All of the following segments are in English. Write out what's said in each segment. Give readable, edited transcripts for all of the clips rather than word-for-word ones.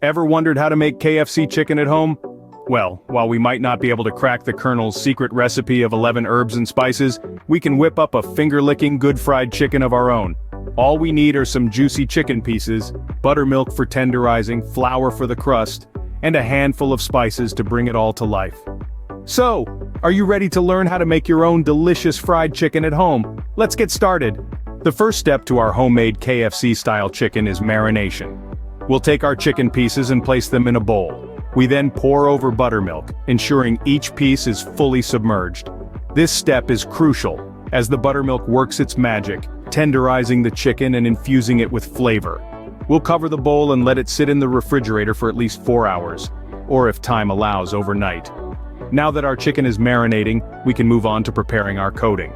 Ever wondered how to make KFC chicken at home? Well, while we might not be able to crack the Colonel's secret recipe of 11 herbs and spices, we can whip up a finger-licking good fried chicken of our own. All we need are some juicy chicken pieces, buttermilk for tenderizing, flour for the crust, and a handful of spices to bring it all to life. So, are you ready to learn how to make your own delicious fried chicken at home? Let's get started. The first step to our homemade KFC-style chicken is marination. We'll take our chicken pieces and place them in a bowl. We then pour over buttermilk, ensuring each piece is fully submerged. This step is crucial, as the buttermilk works its magic, tenderizing the chicken and infusing it with flavor. We'll cover the bowl and let it sit in the refrigerator for at least 4 hours, or if time allows, overnight. Now that our chicken is marinating, we can move on to preparing our coating.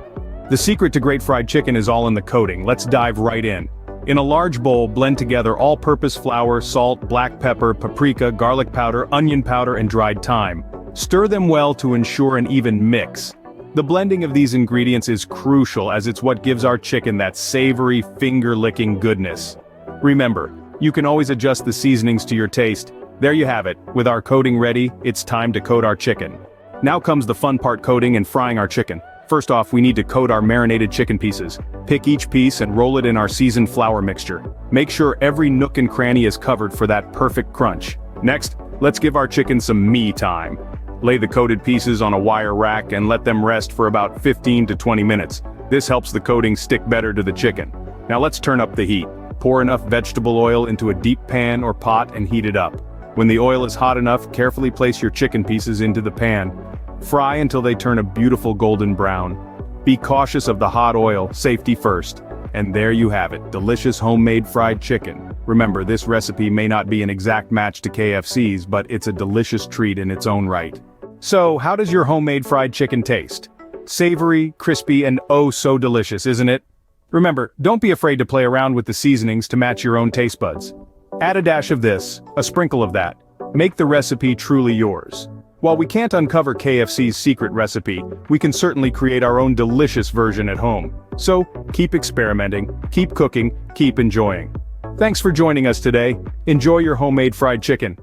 The secret to great fried chicken is all in the coating. Let's dive right in. In a large bowl, blend together all-purpose flour, salt, black pepper, paprika, garlic powder, onion powder, and dried thyme. Stir them well to ensure an even mix. The blending of these ingredients is crucial as it's what gives our chicken that savory, finger-licking goodness. Remember, you can always adjust the seasonings to your taste. There you have it. With our coating ready, it's time to coat our chicken. Now comes the fun part: coating and frying our chicken. First off, we need to coat our marinated chicken pieces. Pick each piece and roll it in our seasoned flour mixture. Make sure every nook and cranny is covered for that perfect crunch. Next, let's give our chicken some me time. Lay the coated pieces on a wire rack and let them rest for about 15 to 20 minutes. This helps the coating stick better to the chicken. Now let's turn up the heat. Pour enough vegetable oil into a deep pan or pot and heat it up. When the oil is hot enough, carefully place your chicken pieces into the pan. Fry until they turn a beautiful golden brown. Be cautious of the hot oil, safety first. And there you have it, delicious homemade fried chicken. Remember, this recipe may not be an exact match to KFC's, but it's a delicious treat in its own right. So, how does your homemade fried chicken taste? Savory, crispy, and oh so delicious, isn't it? Remember, don't be afraid to play around with the seasonings to match your own taste buds. Add a dash of this, a sprinkle of that. Make the recipe truly yours. While we can't uncover KFC's secret recipe, we can certainly create our own delicious version at home. So, keep experimenting, keep cooking, keep enjoying. Thanks for joining us today. Enjoy your homemade fried chicken.